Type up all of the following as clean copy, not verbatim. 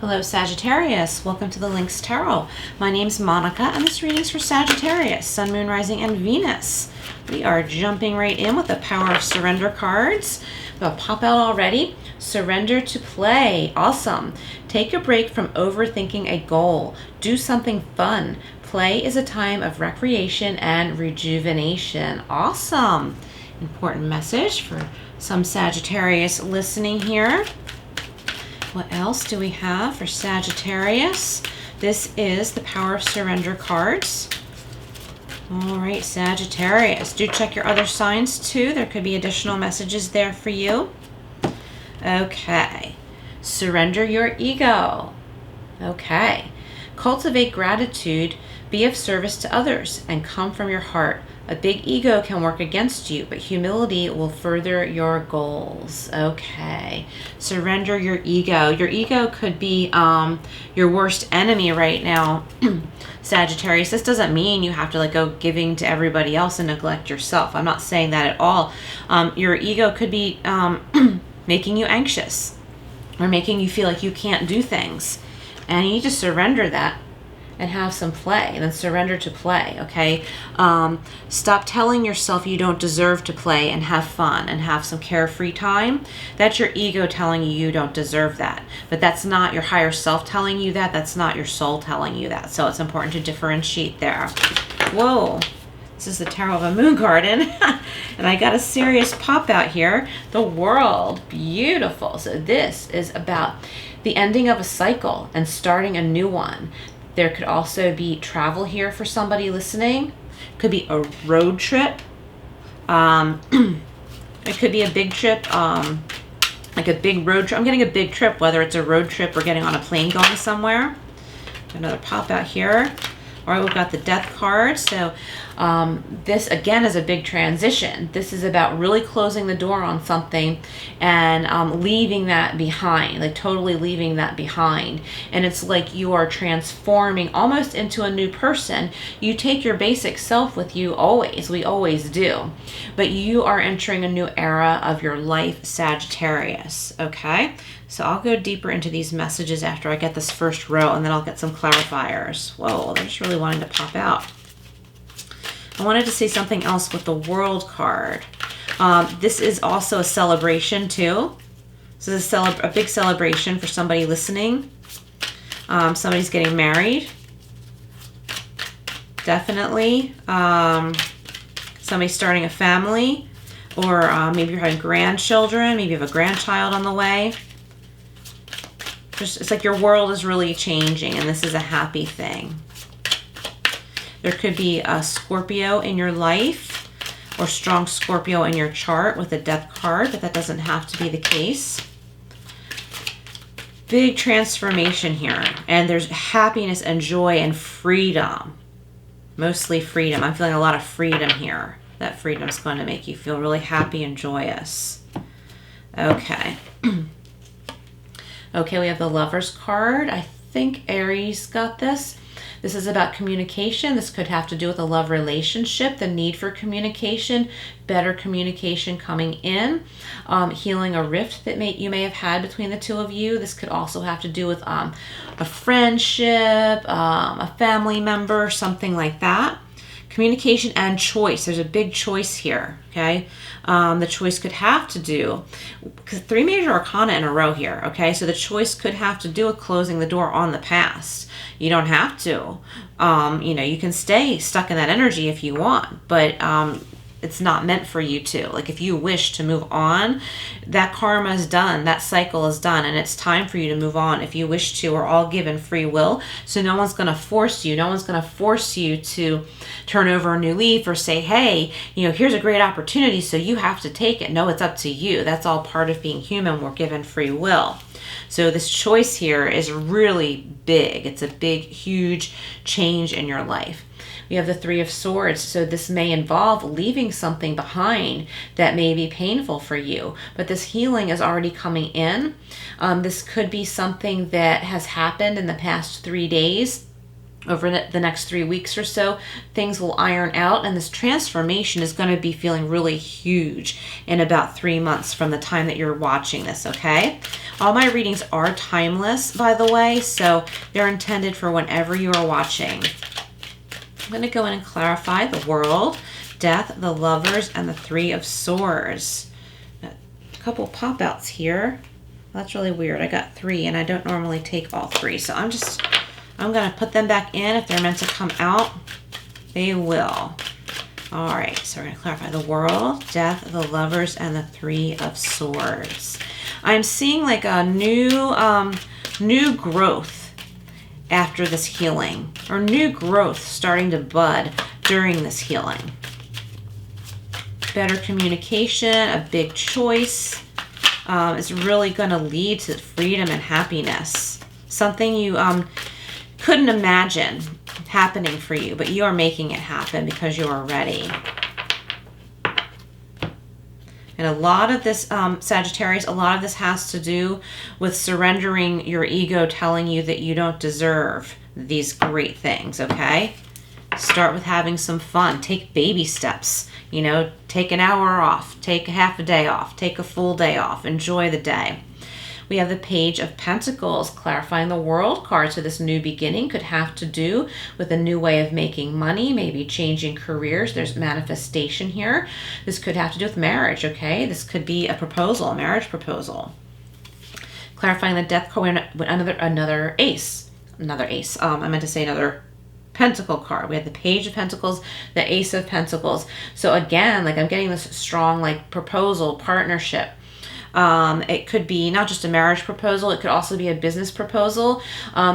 Hello Sagittarius, welcome to the Lynx Tarot. My name's Monica and this reading's for Sagittarius, Sun, Moon, Rising, and Venus. We are jumping right in with the Power of Surrender cards. They'll pop out already. Surrender to play. Awesome. Take a break from overthinking a goal. Do something fun. Play is a time of recreation and rejuvenation. Awesome. Important message for some Sagittarius listening here. What else do we have for Sagittarius? This is the Power of Surrender cards. All right, Sagittarius. Do check your other signs too. There could be additional messages there for you. Okay. Surrender your ego. Okay. Cultivate gratitude. Be of service to others and come from your heart. A big ego can work against you, but humility will further your goals. Okay. Surrender your ego. Your ego could be your worst enemy right now, Sagittarius. This doesn't mean you have to go giving to everybody else and neglect yourself. I'm not saying that at all. Your ego could be making you anxious or making you feel like you can't do things. And you need to surrender that and have some play, and then surrender to play, okay? Stop telling yourself you don't deserve to play and have fun and have some carefree time. That's your ego telling you you don't deserve that. But that's not your higher self telling you that. That's not your soul telling you that. So it's important to differentiate there. Whoa. This is the Tarot of a Moon Garden. And I got a serious pop out here. The World. Beautiful. So this is about the ending of a cycle and starting a new one. There could also be travel here for somebody listening. Could be a road trip. It could be a big trip, like a big road trip. I'm getting a big trip, whether it's a road trip or getting on a plane going somewhere. Another pop out here. All right, we've got the Death card. So this, again, is a big transition. This is about really closing the door on something and leaving that behind, like totally leaving that behind. And it's like you are transforming almost into a new person. You take your basic self with you always. We always do. But you are entering a new era of your life, Sagittarius, okay? So I'll go deeper into these messages after I get this first row, and then I'll get some clarifiers. Whoa, they're just really wanting to pop out. I wanted to say something else with the World card. This is also a celebration too. So this is a big celebration for somebody listening. Somebody's getting married. Definitely. Somebody's starting a family. Or maybe you're having grandchildren. Maybe you have a grandchild on the way. It's like your world is really changing, and this is a happy thing. There could be a Scorpio in your life or strong Scorpio in your chart with a Death card, but that doesn't have to be the case. Big transformation here, and there's happiness and joy and freedom. Mostly freedom. I'm feeling a lot of freedom here. That freedom is going to make you feel really happy and joyous. Okay. Okay, we have the Lovers card. I think Aries got this. This is about communication. This could have to do with a love relationship, the need for communication, better communication coming in, healing a rift that you may have had between the two of you. This could also have to do with a friendship, a family member, something like that. Communication and choice. There's a big choice here, okay? The choice could have to do, because 3 major arcana in a row here, okay? So the choice could have to do with closing the door on the past. You don't have to. You can stay stuck in that energy if you want, but it's not meant for you to. Like if you wish to move on, that karma is done, that cycle is done, and it's time for you to move on if you wish to. We're all given free will, so no one's going to force you. No one's going to force you to turn over a new leaf or say, hey, here's a great opportunity, so you have to take it. No, it's up to you. That's all part of being human. We're given free will. So this choice here is really big. It's a big, huge change in your life. We have the Three of Swords, so this may involve leaving something behind that may be painful for you, but this healing is already coming in. This could be something that has happened in the past 3 days over the next 3 weeks or so, things will iron out, and this transformation is going to be feeling really huge in about 3 months from the time that you're watching this, okay? All my readings are timeless, by the way, so they're intended for whenever you are watching. I'm going to go in and clarify the World, Death, the Lovers, and the Three of Swords. A couple pop-outs here. That's really weird. I got 3, and I don't normally take all 3, so I'm going to put them back in. If they're meant to come out, they will. All right, so we're going to clarify the World, Death, the Lovers, and the Three of Swords. I'm seeing like a new growth after this healing, or new growth starting to bud during this healing. Better communication, a big choice is really going to lead to freedom and happiness. Something you couldn't imagine happening for you, but you are making it happen because you are ready. And a lot of this, Sagittarius, a lot of this has to do with surrendering your ego telling you that you don't deserve these great things, okay? Start with having some fun. Take baby steps. You know, take an hour off. Take a half a day off. Take a full day off. Enjoy the day. We have the Page of Pentacles, clarifying the World card. So this new beginning could have to do with a new way of making money, maybe changing careers. There's manifestation here. This could have to do with marriage, okay? This could be a proposal, a marriage proposal. Clarifying the Death card, another ace. Another ace. I meant to say another Pentacle card. We have the Page of Pentacles, the Ace of Pentacles. So again, like I'm getting this strong like proposal, partnership. It could be not just a marriage proposal, it could also be a business proposal.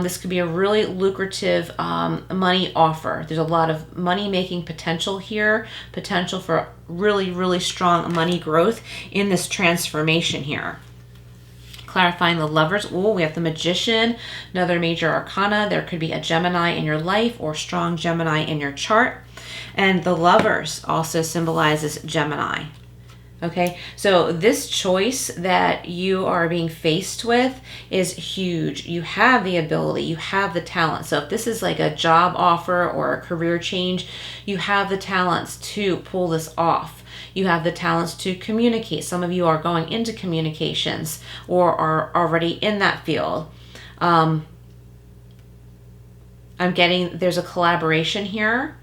This could be a really lucrative money offer. There's a lot of money making potential here, potential for really, really strong money growth in this transformation here. Clarifying the Lovers. Oh, we have the Magician, another major arcana. There could be a Gemini in your life or strong Gemini in your chart. And the Lovers also symbolizes Gemini. Okay, so this choice that you are being faced with is huge. You have the ability, you have the talent. So if this is like a job offer or a career change, you have the talents to pull this off. You have the talents to communicate. Some of you are going into communications or are already in that field. I'm getting there's a collaboration here.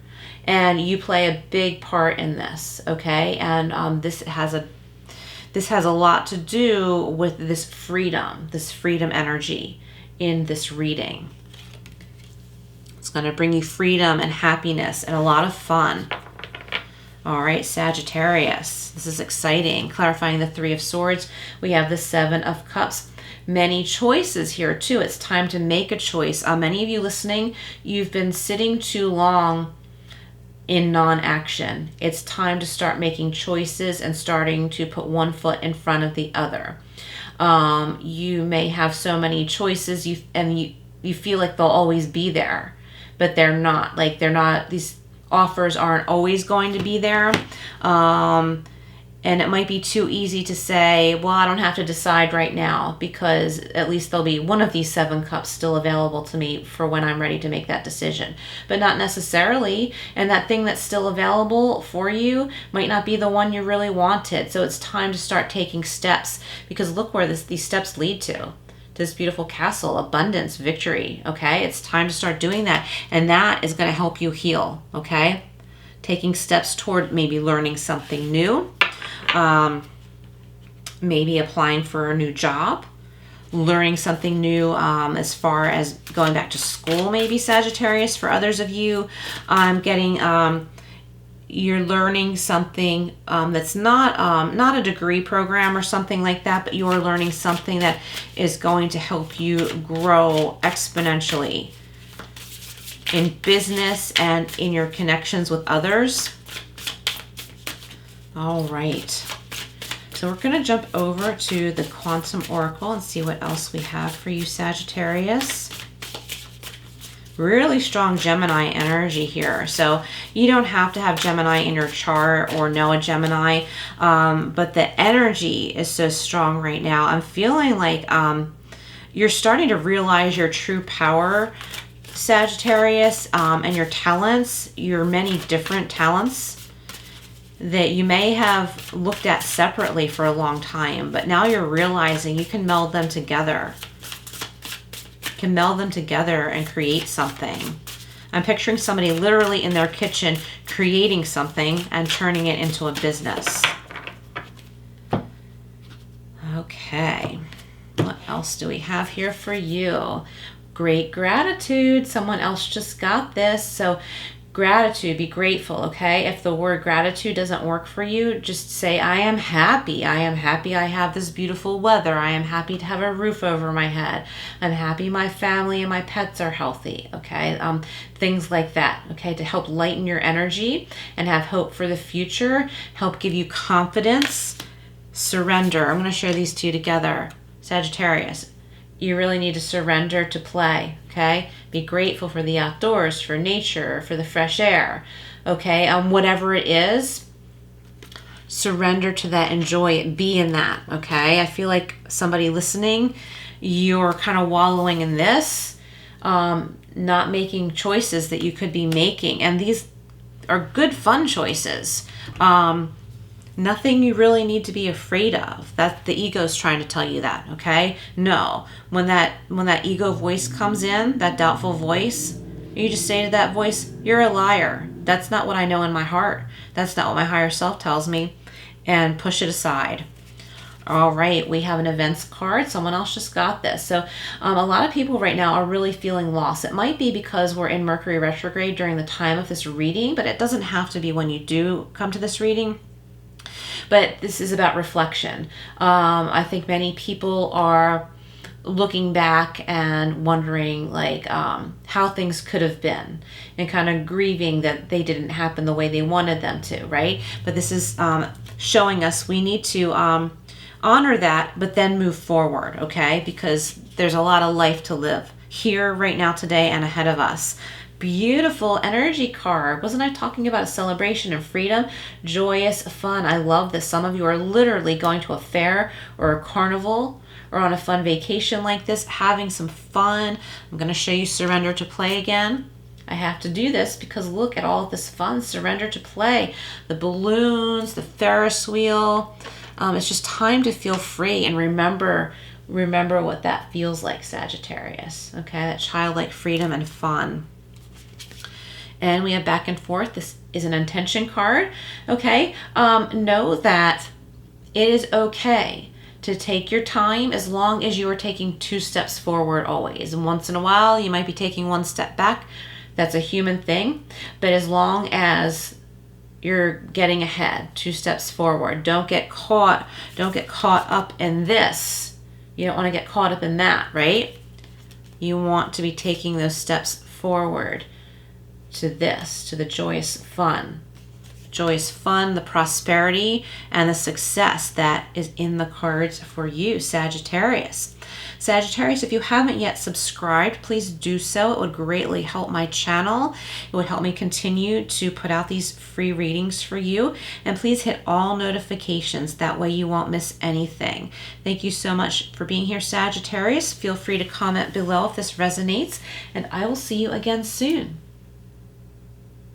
And you play a big part in this, okay? And this has a lot to do with this freedom energy in this reading. It's going to bring you freedom and happiness and a lot of fun. All right, Sagittarius, this is exciting. Clarifying the Three of Swords, we have the Seven of Cups. Many choices here too. It's time to make a choice. Many of you listening, you've been sitting too long in non-action. It's time to start making choices and starting to put one foot in front of the other. You may have so many choices you feel like they'll always be there, but they're not. Like these offers aren't always going to be there. And it might be too easy to say, well, I don't have to decide right now because at least there'll be one of these 7 cups still available to me for when I'm ready to make that decision. But not necessarily. And that thing that's still available for you might not be the one you really wanted. So it's time to start taking steps because look where these steps lead to. This beautiful castle, abundance, victory, okay? It's time to start doing that. And that is going to help you heal, okay? Taking steps toward maybe learning something new. Maybe applying for a new job, learning something new as far as going back to school, maybe Sagittarius. For others of you, I'm getting you're learning something that's not a degree program or something like that, but you're learning something that is going to help you grow exponentially in business and in your connections with others. All right, so we're going to jump over to the Quantum Oracle and see what else we have for you, Sagittarius. Really strong Gemini energy here. So you don't have to have Gemini in your chart or know a Gemini, but the energy is so strong right now. I'm feeling like you're starting to realize your true power Sagittarius, and your talents, your many different talents that you may have looked at separately for a long time, but now you're realizing you can meld them together. You can meld them together and create something. I'm picturing somebody literally in their kitchen creating something and turning it into a business. Okay, what else do we have here for you? Great gratitude. Someone else just got this. So gratitude, be grateful, okay? If the word gratitude doesn't work for you, just say, I am happy. I am happy I have this beautiful weather. I am happy to have a roof over my head. I'm happy my family and my pets are healthy, okay? Things like that, okay? To help lighten your energy and have hope for the future, help give you confidence. Surrender. I'm going to share these two together. Sagittarius, you really need to surrender to play, okay? Be grateful for the outdoors, for nature, for the fresh air, okay? Whatever it is, surrender to that, enjoy it, be in that, okay? I feel like somebody listening, you're kind of wallowing in this, not making choices that you could be making. And these are good, fun choices. Nothing you really need to be afraid of. That the ego's trying to tell you that, okay? No. When that ego voice comes in, that doubtful voice, you just say to that voice, you're a liar. That's not what I know in my heart. That's not what my higher self tells me. And push it aside. All right, we have an events card. Someone else just got this. So a lot of people right now are really feeling lost. It might be because we're in Mercury retrograde during the time of this reading, but it doesn't have to be when you do come to this reading. But this is about reflection. I think many people are looking back and wondering like how things could have been and kind of grieving that they didn't happen the way they wanted them to, right? But this is showing us we need to honor that, but then move forward, okay? Because there's a lot of life to live here, right now, today, and ahead of us. Beautiful energy card. Wasn't I talking about a celebration of freedom? Joyous, fun. I love this. Some of you are literally going to a fair or a carnival or on a fun vacation like this, having some fun. I'm going to show you surrender to play again. I have to do this because look at all of this fun. Surrender to play. The balloons, the Ferris wheel. It's just time to feel free and remember what that feels like, Sagittarius. Okay, that childlike freedom and fun. And we have back and forth. This is an intention card. Okay, know that it is okay to take your time as long as you are taking 2 steps forward always. And once in a while, you might be taking 1 step back. That's a human thing. But as long as you're getting ahead, 2 steps forward, don't get caught up in this. You don't want to get caught up in that, right? You want to be taking those steps forward to this, to the joyous fun, the prosperity, and the success that is in the cards for you, Sagittarius. Sagittarius, if you haven't yet subscribed, please do so. It would greatly help my channel. It would help me continue to put out these free readings for you. And please hit all notifications. That way you won't miss anything. Thank you so much for being here, Sagittarius. Feel free to comment below if this resonates, and I will see you again soon.